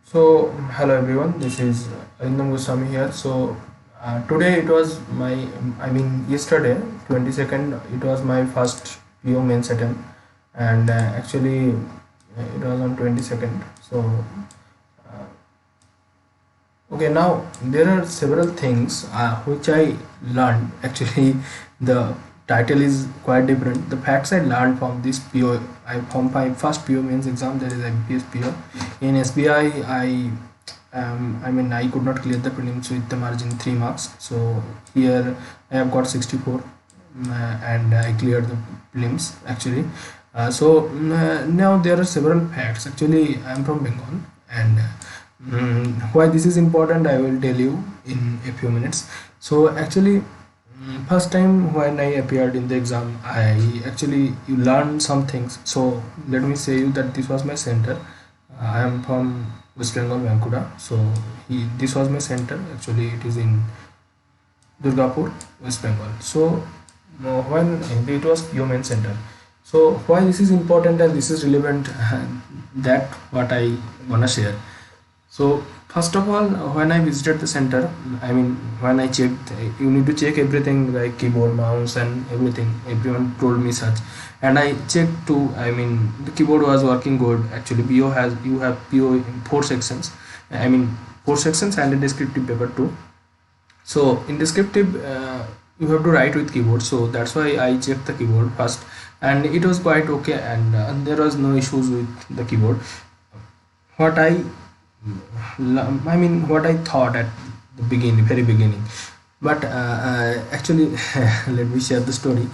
So, hello everyone, this is Arindam Goswami here. Today it was yesterday, 22nd, it was my first PO mains attempt, and actually it was on 22nd. Okay, now there are several things which I learned. Actually, the title is quite different. The facts I learned from this PO, from my first PO mains exam, that is IBPS PO. In SBI, I could not clear the prelims with the margin 3 marks. So here I have got 64, and I cleared the prelims actually. Now there are several facts. Actually, I am from Bengal, and why this is important I will tell you in a few minutes. So actually, first time when I appeared in the exam, I actually you learn some things. So let me say you that this was my center. I am from West Bengal, Bankuda. This was my center. Actually, it is in Durgapur, West Bengal. When it was Human Center. So why this is important and this is relevant, that what I wanna share. So first of all, when I visited the center, when I checked, you need to check everything like keyboard, mouse, and everything. Everyone told me such, and I checked too. The keyboard was working good. Actually, you have PO in four sections. Four sections and a descriptive paper too. So in descriptive, you have to write with keyboard. So that's why I checked the keyboard first, and it was quite okay, and there was no issues with the keyboard. What I what I thought at the very beginning, but actually, let me share the story.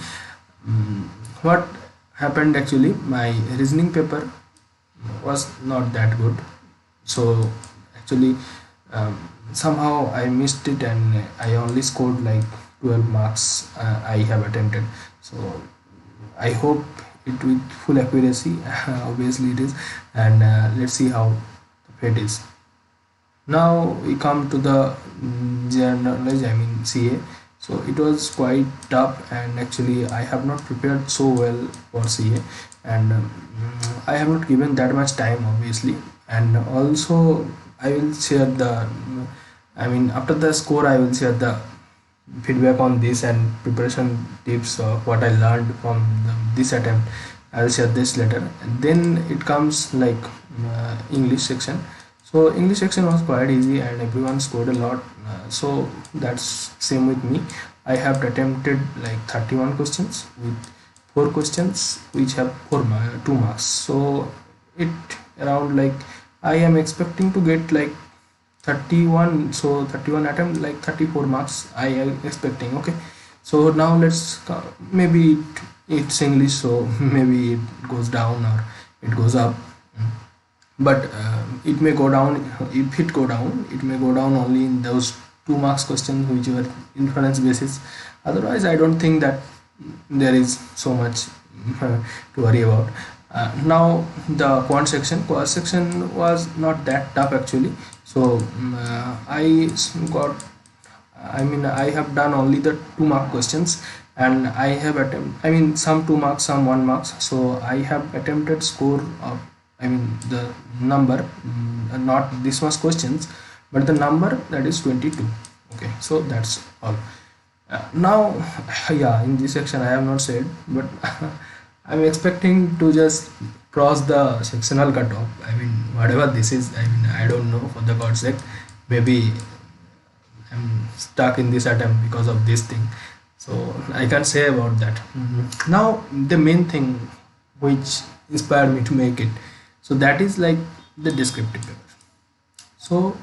What happened actually? My reasoning paper was not that good, so actually, somehow I missed it, and I only scored like 12 marks. I have attempted, so I hope it with full accuracy. Obviously, it is, and let's see how it is. Now we come to the general knowledge, CA. So it was quite tough, and actually I have not prepared so well for CA, and I have not given that much time, obviously. And also I will share the after the score I will share the feedback on this and preparation tips of what I learned from this attempt. I will share this later. And then it comes like English section. So English section was quite easy, and everyone scored a lot. So that's same with me. I have attempted like 31 questions with 4 questions which have 2 marks. So it around like I am expecting to get like 31. So 31 attempt like 34 marks I am expecting. Okay. So now maybe it's English, so maybe it goes down or it goes up, but it may go down. If it go down, it may go down only in those 2 marks questions which were inference basis. Otherwise I don't think that there is so much to worry about. Now the quant section was not that tough actually. So I have done only the 2 mark questions, and I have some 2 marks, some 1 marks. So I have attempted score of the number, not this much questions, but the number, that is 22. Okay, so that's all. Now yeah, in this section I have not said, but I'm expecting to just cross the sectional cutoff. Whatever this is, I don't know, for the God's sake. Maybe I'm stuck in this attempt because of this thing, so I can't say about that. Now the main thing which inspired me to make it, so that is like the descriptive paper. So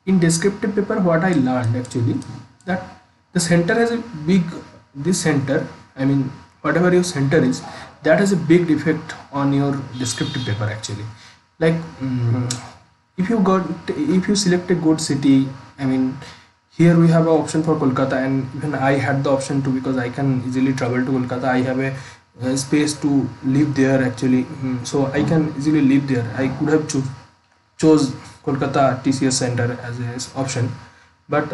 in descriptive paper, what I learned actually, that the center has a big, this center, whatever your center is, that has a big effect on your descriptive paper actually. Like if you select a good city, here we have an option for Kolkata, and even I had the option to, because I can easily travel to Kolkata. I have a space to live there actually. So I can easily live there. I could have chose Kolkata TCS center as an option, but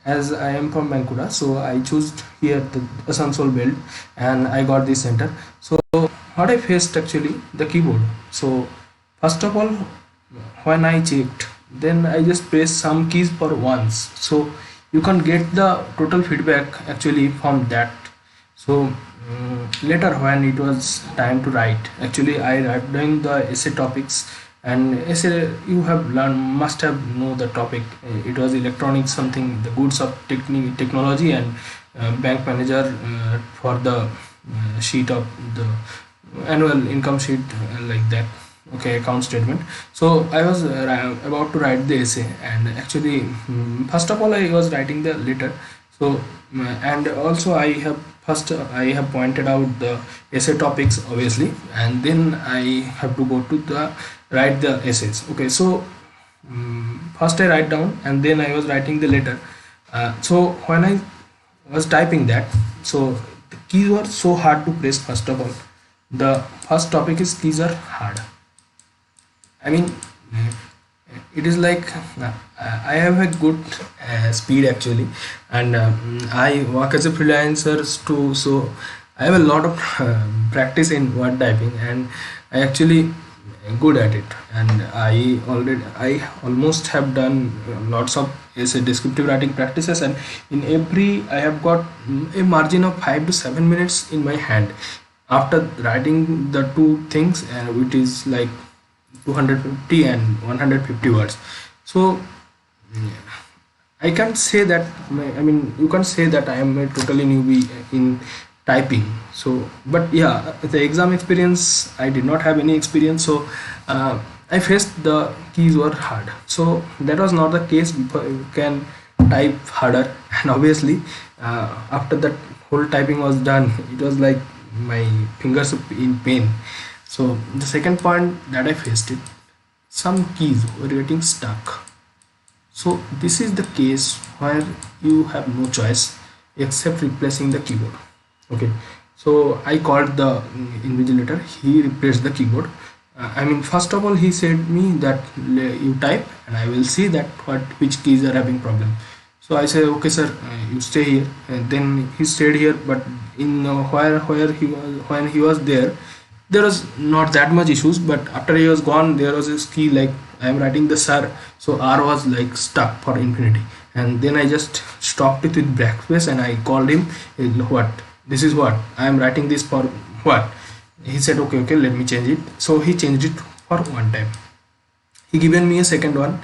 as I am from Bankuda, so I chose here the Asansol belt, and I got this center. So what I faced actually, the keyboard. So First of all, when I checked, then I just pressed some keys for once, so you can get the total feedback actually from that. So later when it was time to write, actually I write down the essay topics. And essay, you have learned, must have know the topic. It was electronics something, the goods of technology, and bank manager for the sheet of the annual income sheet, like that. Okay, account statement. So I was about to write the essay, and actually first of all I was writing the letter. So and also I have first I have pointed out the essay topics obviously, and then I have to go to the write the essays. Okay, so first I write down, and then I was writing the letter. So when I was typing that, so the keys were so hard to press. First of all, the first topic is keys are hard. I mean, it is like I have a good speed actually, and I work as a freelancer too, so I have a lot of practice in word typing, and I actually good at it. And I almost have done lots of essay descriptive writing practices, and in every I have got a margin of 5 to 7 minutes in my hand after writing the two things, which is like 250 and 150 words. So I can't say that I mean, you can't say that I am a totally newbie in typing. So but yeah, the exam experience, I did not have any experience, so I faced the keys were hard. So that was not the case. You can type harder, and obviously after that whole typing was done, it was like my fingers in pain. So the second point that I faced it, some keys were getting stuck. So this is the case where you have no choice except replacing the keyboard. Okay, so I called the invigilator. He replaced the keyboard. I mean, first of all, he said me that you type, and I will see that which keys are having problem. So I said, okay sir, you stay here. And then he stayed here, but in where he was, when he was there was not that much issues. But after he was gone, there was a key like I am writing the sir, so R was like stuck for infinity. And then I just stopped it with backspace, and I called him. What, this is what I am writing this for, what? He said, okay, let me change it. So he changed it for one time. He given me a second one.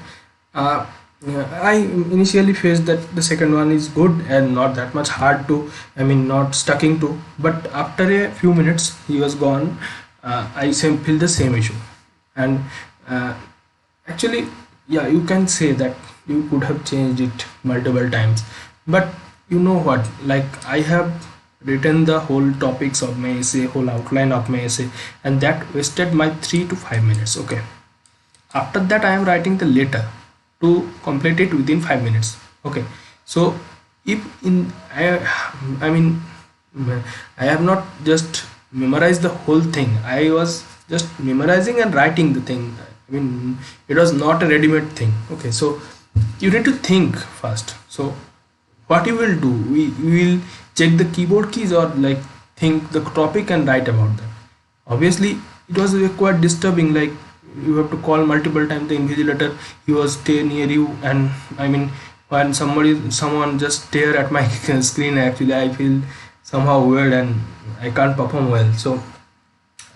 I initially faced that the second one is good and not that much hard to, I mean, not stucking to. But after a few minutes, he was gone. I feel the same issue. And actually, yeah, you can say that you could have changed it multiple times. But you know what? Like, I have written the whole topics of my essay, whole outline of my essay, and that wasted my 3 to 5 minutes. Okay. After that, I am writing the letter to complete it within 5 minutes. Okay, so if in I mean, I have not just memorized the whole thing. I was just memorizing and writing the thing. I mean, it was not a ready-made thing. Okay, so you need to think first. So what you will do, we will check the keyboard keys, or like think the topic and write about that. Obviously it was quite disturbing, like you have to call multiple times the invigilator. He was stay near you, and I mean, when someone just stare at my screen, actually I feel somehow weird and I can't perform well. So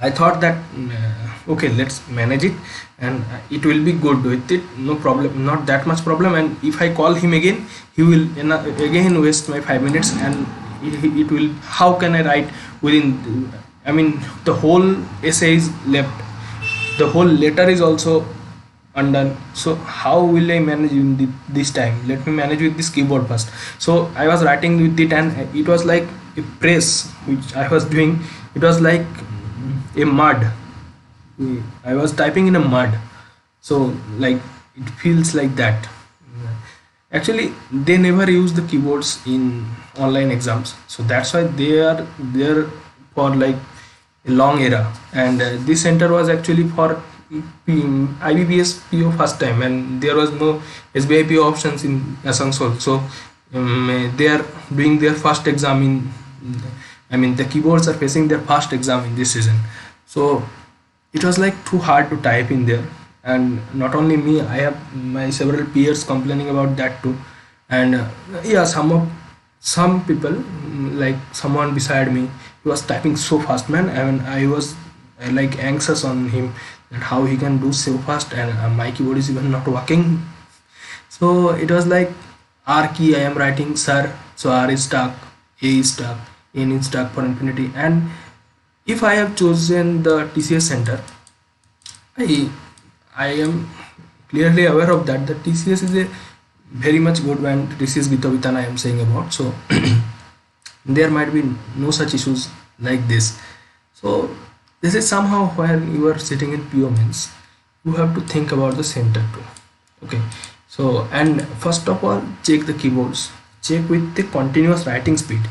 I thought that okay, let's manage it, and it will be good with it, no problem, not that much problem. And if I call him again, he will again waste my 5 minutes, and it will, how can I write within, I mean, the whole essay is left, the whole letter is also undone. So how will I manage in this time? Let me manage with this keyboard first. So I was writing with it, and it was like a press which I was doing. It was like a mud. I was typing in a mud. So like it feels like that. Actually, they never use the keyboards in online exams, so that's why they are there for like a long era. And this center was actually for IBPS PO first time, and there was no SBI PO options in Asansol. So they are doing their first exam in, I mean, the keyboards are facing their first exam in this season. So it was like too hard to type in there. And not only me, I have my several peers complaining about that too. And yeah, some people, like someone beside me, he was typing so fast, man. And I was like anxious on him that how he can do so fast, and my keyboard is even not working. So it was like R key I am writing sir, so R is stuck, A is stuck, N is stuck for infinity. And if I have chosen the TCS center, I I am clearly aware of that. The TCS is a very much good one. TCS Gitavitan I am saying about. So there might be no such issues like this. So this is somehow where you are sitting in PO means you have to think about the center too. Okay. So, and first of all, check the keyboards. Check with the continuous writing speed.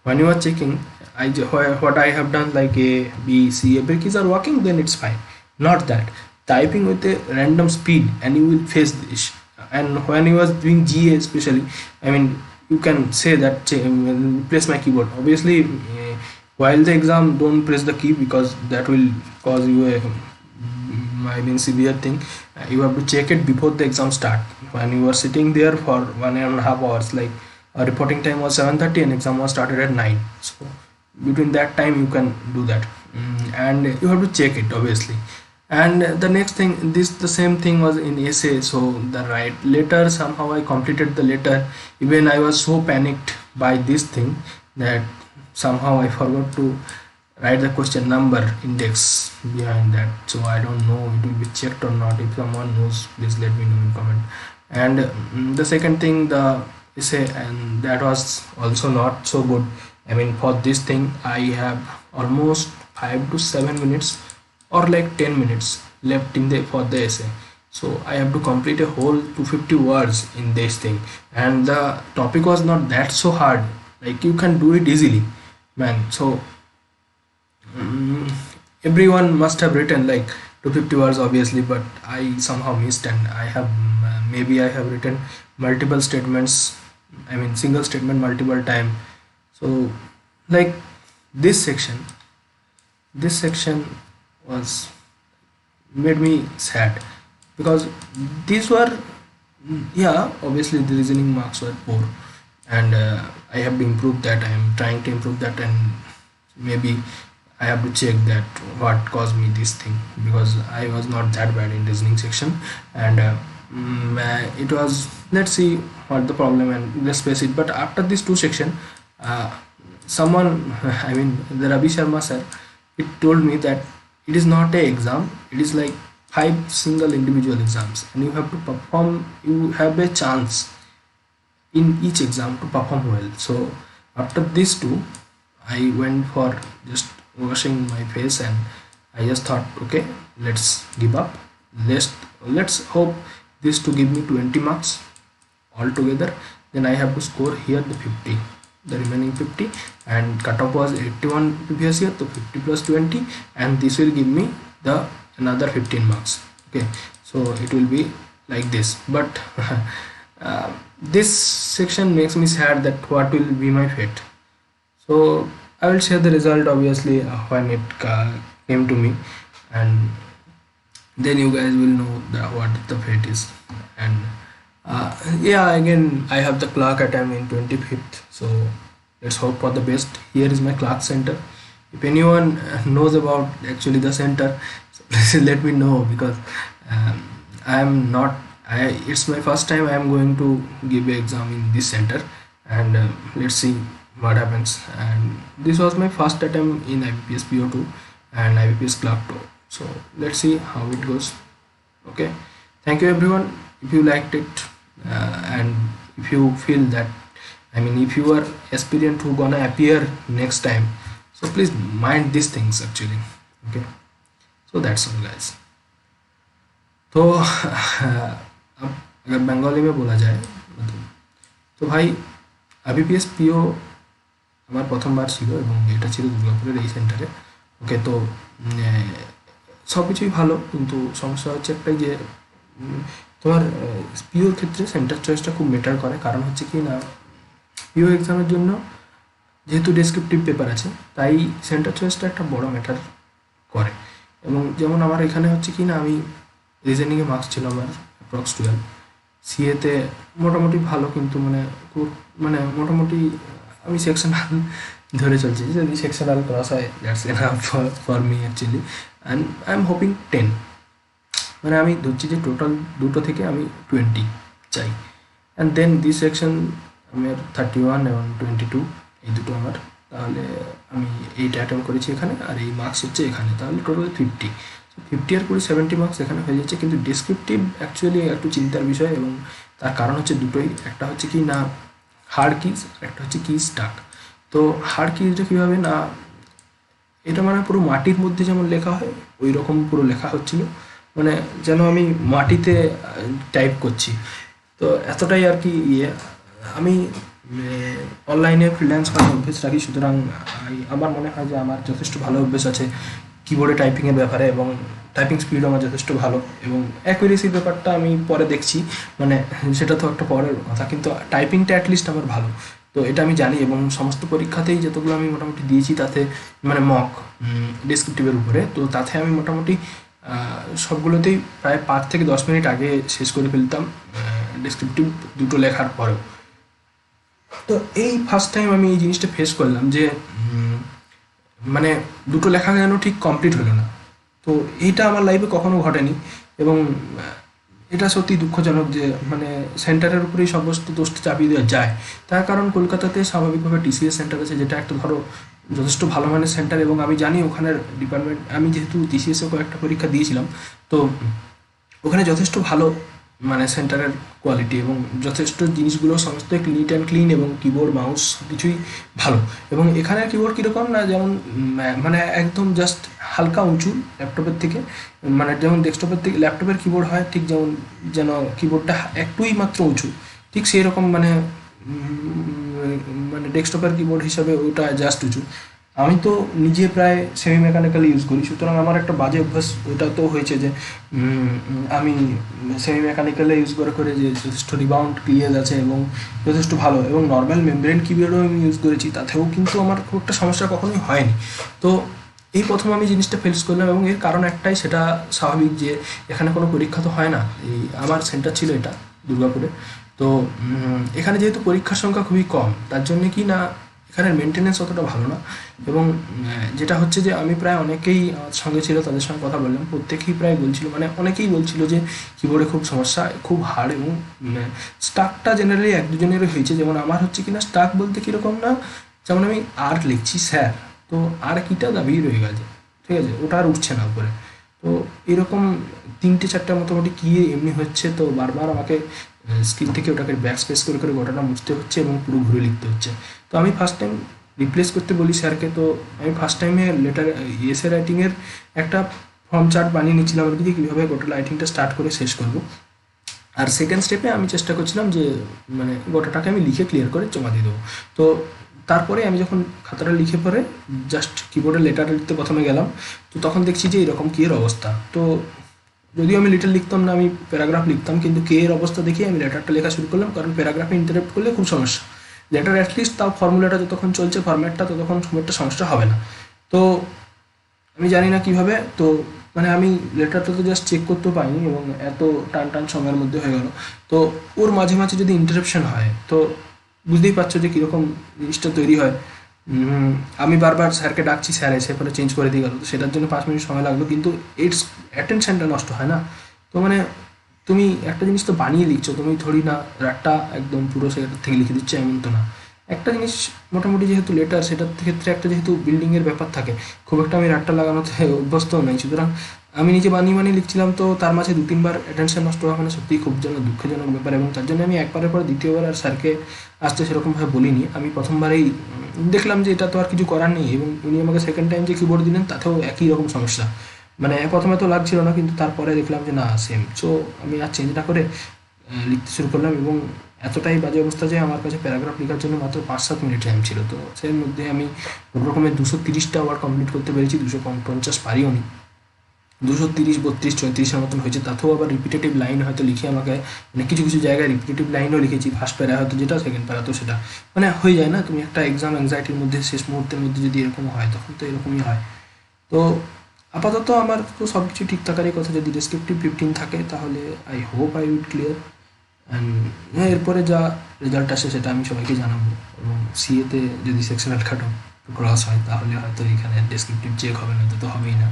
When you are checking, what I have done, like A, B, C, every keys are working, then it's fine. Not that. Typing with a random speed and you will face this. And when you was doing GA especially, I mean, you can say that press my keyboard. Obviously, while the exam, don't press the key because that will cause you a I mean severe thing. You have to check it before the exam start. When you are sitting there for 1.5 hours, like reporting time was 7:30 and exam was started at 9. So between that time you can do that. And you have to check it obviously. And the next thing, the same thing was in essay. So the right letter, somehow I completed the letter. Even I was so panicked by this thing that somehow I forgot to write the question number index behind that. So I don't know it will be checked or not. If someone knows, please let me know in comment. And the second thing, the essay, and that was also not so good. I mean, for this thing I have almost 5 to 7 minutes or like 10 minutes left in the for the essay. So I have to complete a whole 250 words in this thing, and the topic was not that so hard, like you can do it easily, man. So everyone must have written like 250 words obviously, but I somehow missed, and I have maybe I have written multiple statements, I mean single statement multiple time. So like this section was made me sad because these were, yeah, obviously the reasoning marks were poor, and I have to improve that. I am trying to improve that, and maybe I have to check that what caused me this thing, because I was not that bad in reasoning section. And it was, let's see what the problem, and let's face it. But after this two section, someone I mean the Ravi Sharma sir, it told me that it is not a exam, it is like 5 single individual exams, and you have to perform, you have a chance in each exam to perform well. So after these two, I went for just washing my face, and I just thought, okay, let's give up. Let's hope this to give me 20 marks altogether. Then I have to score here the 50, the remaining 50, and cutoff was 81 previous year, so 50 plus 20, and this will give me the another 15 marks. Okay, so it will be like this. But this section makes me sad that what will be my fate. So I will share the result obviously when it came to me, and then you guys will know what the fate is. And yeah, again I have the clerk attempt in 25th, so let's hope for the best. Here is my clerk center. If anyone knows about actually the center, so please let me know, because I am not, it's my first time I am going to give an exam in this center, and let's see what happens. And this was my first attempt in IBPS PO II and IBPS Clerk 2. So let's see how it goes. Okay, thank you everyone. If you liked it, and if you feel that, I mean if you are aspirant who gonna appear next time, so please mind these things actually. Okay, so that's all guys. तो अब अगर बंगाली में बोला जाए तो भाई IBPS PO আমার প্রথমবার ছিল, এবং এটা ছিল দুর্গাপুরের এই সেন্টারে। ওকে, তো সব কিছুই ভালো, কিন্তু সমস্যা হচ্ছে একটাই যে তোমার পিওর ক্ষেত্রে সেন্টার চয়েসটা খুব ম্যাটার করে। কারণ হচ্ছে কি না, পিও এক্সামের জন্য যেহেতু ডেসক্রিপটিভ পেপার আছে, তাই সেন্টার চয়েসটা একটা বড় ম্যাটার করে। এবং যেমন আমার এখানে হচ্ছে কি না, আমি রিজনিংয়ে মার্কস ছিল আমার অ্যাপ্রক্স 12, সিএতে মোটামুটি ভালো, কিন্তু মানে খুব মানে মোটামুটি আমি সেকশনাল ধরে চলছি, যদি সেকশনাল ক্রস হয় that's enough for me actually, and I am hoping 10, মানে আমি ধরছি যে টোটাল দুটো থেকে আমি 20 চাই। অ্যান্ড দেন দিস সেকশন আমার 31 এবং 22, এই দুটো আমার, তাহলে আমি এইটা অ্যাটেম্প করেছি এখানে, আর এই মার্কস হচ্ছে এখানে, তাহলে টোটাল 50, 50 আর 20 70 মার্কস এখানে হয়ে যাচ্ছে। কিন্তু ডেসক্রিপটিভ অ্যাকচুয়ালি একটু চিন্তার বিষয়, এবং তার কারণ হচ্ছে দুটোই, একটা হচ্ছে কি না হার্ড কিজ, একটা হচ্ছে কি স্টাক। তো হার্ড কিজটা কীভাবে না, এটা মানে পুরো মাটির মধ্যে যেমন লেখা হয় ওই রকম পুরো লেখা হচ্ছিল, মানে যেন আমি মাটিতে টাইপ করছি। তো এতটাই আর কি ইয়ে, আমি অনলাইনে ফ্রিল্যান্স করার অভ্যেস রাখি, সুতরাং আমার মনে হয় যে আমার যথেষ্ট ভালো অভ্যেস আছে কিবোর্ডে টাইপিংয়ের ব্যাপারে, এবং টাইপিং স্পিডও আমার যথেষ্ট ভালো, এবং অ্যাকুরেসির ব্যাপারটা আমি পরে দেখছি, মানে সেটা তো একটা পরের কথা, কিন্তু টাইপিংটা অ্যাটলিস্ট আমার ভালো। তো এটা আমি জানি, এবং সমস্ত পরীক্ষাতেই যতগুলো আমি মোটামুটি দিয়েছি তাতে, মানে মক ডেসক্রিপটিভের উপরে, তো তাতে আমি মোটামুটি সবগুলোতেই প্রায় 5 থেকে 10 মিনিট আগে শেষ করে ফেলতাম ডেসক্রিপটিভ দুটো লেখার পরেও। তো এই ফার্স্ট টাইম আমি এই জিনিসটা ফেস করলাম যে মানে দুটো লেখা যেন ঠিক কমপ্লিট হলো না। তো এইটা আমার লাইফে কখনো ঘটেনি, এবং এটা সত্যি দুঃখজনক যে মানে সেন্টারের উপরেই সমস্ত দোষটা চাপিয়ে দেওয়া যায়। তার কারণ কলকাতাতে স্বাভাবিকভাবে টিসিএস সেন্টার আছে, যেটা একটা ধরো যথেষ্ট ভালো মানের সেন্টার, এবং আমি জানি ওখানের ডিপার্টমেন্ট, আমি যেহেতু টিসিএসও কয়েকটা পরীক্ষা দিয়েছিলাম, তো ওখানে যথেষ্ট ভালো মানে সেন্টারের কোয়ালিটি, এবং যথেষ্ট জিনিসগুলো সমস্ত নিট অ্যান্ড ক্লিন, এবং কিবোর্ড মাউস কিছুই ভালো। এবং এখানের কিবোর্ড কীরকম না, যেমন মানে একদম জাস্ট হালকা উঁচু ল্যাপটপের থেকে, মানে যেমন ডেস্কটপের থেকে ল্যাপটপের কিবোর্ড হয় ঠিক যেমন, যেন কিবোর্ডটা একটুই মাত্র উঁচু, ঠিক সেই রকম মানে মানে ডেস্কটপের কিবোর্ড হিসাবে ওটা জাস্ট উঁচু। আমি তো নিজে প্রায় সেমি মেকানিক্যালি ইউজ করি, সুতরাং আমার একটা বাজে অভ্যাস ওটা তো হয়েছে যে আমি সেমি মেকানিক্যালে ইউজ করে করে যে যথেষ্ট রিবাউন্ড ক্লিয়ার আছে, এবং যথেষ্ট ভালো, এবং নর্মাল মেমব্রেন কিবোর্ডও আমি ইউজ করেছি, তাতেও কিন্তু আমার খুব একটা সমস্যা কখনোই হয়নি। তো এই প্রথম আমি জিনিসটা ফেস করলাম, এবং এর কারণ একটাই, সেটা স্বাভাবিক যে এখানে কোনো পরীক্ষা তো হয় না, এই আমার সেন্টার ছিল এটা দুর্গাপুরে। তো এখানে যেহেতু পরীক্ষার সংখ্যা খুবই কম, তার জন্য কি না এখানের মেনটেন্যান্স অতটা ভালো না, এবং যেটা হচ্ছে যে আমি প্রায় অনেকেই আমার সঙ্গে ছিল তাদের সঙ্গে কথা বললাম, প্রত্যেকেই প্রায় বলছিল, মানে অনেকেই বলছিল যে কিবোর্ডে খুব সমস্যা, খুব হার্ড, এবং স্টাকটা জেনারেলি এক দুজনেরই হয়েছে। যেমন আমার হচ্ছে কিনা স্টাক বলতে কীরকম না, যেমন আমি আর লিখছি স্যার, তো আর কিটা দাবিয়ে রয়ে গেছে, ঠিক আছে, ওটা আর উঠছে না উপরে। তো এরকম 3-4টা মোটামুটি কি এমনি হচ্ছে, তো বারবার আমাকে স্ক্রিন থেকে ওটাকে ব্যাক স্পেস করে করে গোটাটা মুছতে হচ্ছে, এবং পুরো ঘুরে লিখতে হচ্ছে। তো আমি ফার্স্ট টাইম রিপ্লেস করতে বলি স্যারকে, তো আমি ফার্স্ট টাইমে লেটার এসে রাইটিংয়ের একটা ফর্ম চার্ট বানিয়ে নিচ্ছিলাম আর কি, যে কীভাবে গোটা রাইটিংটা স্টার্ট করে শেষ করবো। আর সেকেন্ড স্টেপে আমি চেষ্টা করছিলাম যে মানে গোটাটাকে আমি লিখে ক্লিয়ার করে জমা দিয়ে দেবো। তো তারপরে আমি যখন খাতাটা লিখে পরে জাস্ট কিবোর্ডে লেটার লিখতে প্রথমে গেলাম, তো তখন দেখছি যে এরকম কি এর অবস্থা। তো যদিও আমি লিটার লিখতাম না, আমি প্যারাগ্রাফ লিখতাম, কিন্তু কে এর অবস্থা দেখে আমি লেটারটা লেখা শুরু করলাম, কারণ প্যারাগ্রাফে ইন্টারাপ্ট করলে খুব সমস্যা। লেটার অ্যাটলিস্ট তাও ফর্মুলাটা যতক্ষণ চলছে, ফরম্যাটটা, ততক্ষণ খুব একটা সমস্যা হবে না। তো আমি জানি না কীভাবে, তো মানে আমি লেটারটা তো জাস্ট চেক করতেও পাইনি, এবং এত টান টান সময়ের মধ্যে হয়ে গেল। তো ওর মাঝে মাঝে যদি ইন্টারাপশন হয়, তো বুঝতেই পারছো যে কীরকম জিনিসটা তৈরি হয়। আমি বারবার স্যারকে ডাকছি, স্যার এসে পরে চেঞ্জ করে দিয়ে গেল, তো সেটার জন্য 5 মিনিট সময় লাগলো, কিন্তু ইটস অ্যাটেনশনটা নষ্ট হয় না। তো মানে তুমি একটা জিনিস তো বানিয়ে লিখছো, তুমি থোড়ি না রাটটা একদম পুরো সেটার থেকে লিখে দিচ্ছ, এমন তো না। একটা জিনিস মোটামুটি যেহেতু লেটার, সেটার ক্ষেত্রে একটা যেহেতু বিল্ডিংয়ের ব্যাপার থাকে, খুব একটা আমি রাটটা লাগানোতে অভ্যস্তও নাই, সুতরাং আমি নিজে বানিয়ে লিখছিলাম। তো তার মাঝে 2-3বার অ্যাটেনশন নষ্ট হওয়া মানে সত্যিই খুব যেন দুঃখজনক ব্যাপার, এবং তার জন্য আমি একবারের পর দ্বিতীয়বার আর স্যারকে আসতে সেরকমভাবে বলিনি। আমি প্রথমবারেই দেখলাম যে এটা তো আর কিছু করার নেই, এবং উনি আমাকে সেকেন্ড টাইম যে কিবোর্ড দিলেন তাতেও একই রকম সমস্যা। মানে প্রথমে তো লাগছিল না, কিন্তু তারপরে দেখলাম যে না সেম। সো আমি আর চেঞ্জ না করে লিখতে শুরু করলাম, এবং এতটাই বাজে অবস্থা যে আমার কাছে প্যারাগ্রাফ লেখার জন্য মাত্র 5-7 মিনিট টাইম ছিল। তো সেই মধ্যে আমি কোনো রকমের 230টা ওয়ার্ড কমপ্লিট করতে পেরেছি, 250 পারিও নি, 230, 32, 34-এর মতন হয়েছে। তাতেও আবার রিপিটেটিভ লাইন হয়তো লিখে আমাকে, মানে কিছু কিছু জায়গায় রিপিটেটিভ লাইনও লিখেছি, ফার্স্ট প্যারা হয়তো যেটা, সেকেন্ড প্যারা তো সেটা, মানে হয়ে যায় না। তুমি একটা এক্সাম অ্যাংজাইটির মধ্যে শেষ মুহূর্তের মধ্যে যদি এরকম হয়, তখন তো এরকমই হয়। তো আপাতত আমার তো সব কিছু ঠিক থাকারই কথা। যদি ডেসক্রিপটিভ 15 থাকে তাহলে I hope I will clear. And এরপরে যা রেজাল্ট আসে সেটা আমি সবাইকে জানাবো। এবং সিএতে যদি সেকশনাল কাট অফ ক্রস হয় তাহলে হয়তো এখানে ডেসক্রিপটিভ চেক হবে না, তো হবেই না।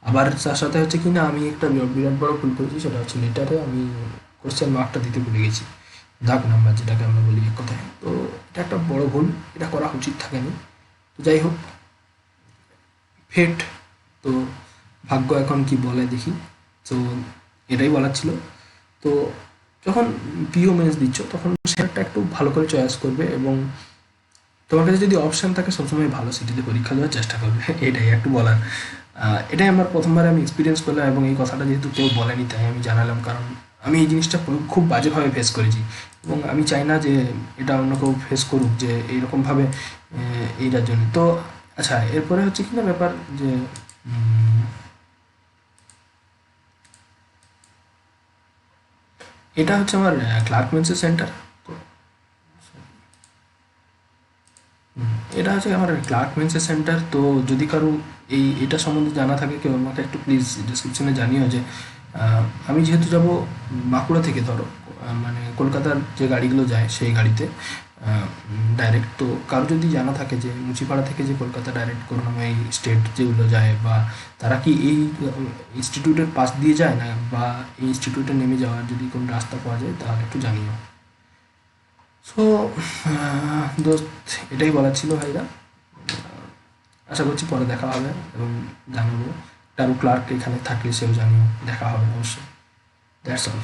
আবার তার সাথে হচ্ছে কি না, আমি একটা বিরাট বড় ভুল করেছি, সেটা হচ্ছে লেটারে আমি কোশ্চেন মার্কটা দিতে ভুলে গেছি, দাগ নাম্বার যেটাকে আমরা বলি এক কথায়। তো এটা একটা বড় ভুল, এটা করা উচিত থাকেনি। তো যাই হোক, ফেট, তো ভাগ্য এখন কি বলে দেখি। তো এটাই বলার ছিল। তো যখন পিও মেন্স দিচ্ছ তখন সেটা একটু ভালো করে চয়েস করবে, এবং তোমার কাছে যদি অপশান থাকে সবসময় ভালো সিটিতে পরীক্ষা দেওয়ার চেষ্টা করবে। এটাই একটু বলার। এটাই আমার প্রথমবার আমি এক্সপিরিয়েন্স করলাম, এবং এই কথাটা যেহেতু কেউ বলেনি তাই আমি জানালাম, কারণ আমি এই জিনিসটা খুব বাজেভাবে ফেস করেছি, এবং আমি চাই না যে এটা অন্য কেউ ফেস করুক যে এইরকমভাবে এইটার জন্য। তো আচ্ছা, এরপরে হচ্ছে কি না ব্যাপার যে এটা হচ্ছে আমার ক্লার্কমেন্সের সেন্টার। তো এটা হচ্ছে আমার ক্লার্কমেন্সের সেন্টার। তো যদি কারো এটা সম্বন্ধে জানা থাকে, কেউ আমাকে একটু প্লিজ ডিসক্রিপশনে জানিও যে আমি যেহেতু যাব বাঁকুড়া থেকে, ধরো মানে কলকাতার যে গাড়িগুলো যায় সেই গাড়িতে ডাইরেক্ট। তো কারো যদি জানা থাকে যে মুচিপাড়া থেকে যে কলকাতা ডাইরেক্ট করুণাময়ী স্টেট যেগুলো যায়, বা তারা কি এই ইনস্টিটিউটের পাশ দিয়ে যায় না, বা এই ইনস্টিটিউটে নেমে যাওয়ার যদি কোনো রাস্তা পাওয়া যায় তাহলে একটু জানিও। সো দোস্ত, এটাই বলার ছিল ভাইরা। আশা করছি পরে দেখা হবে এবং জানাবো। কারো ক্লার্ক এখানে থাকলে সেও জানিও, দেখা হবে অবশ্যই। That's all.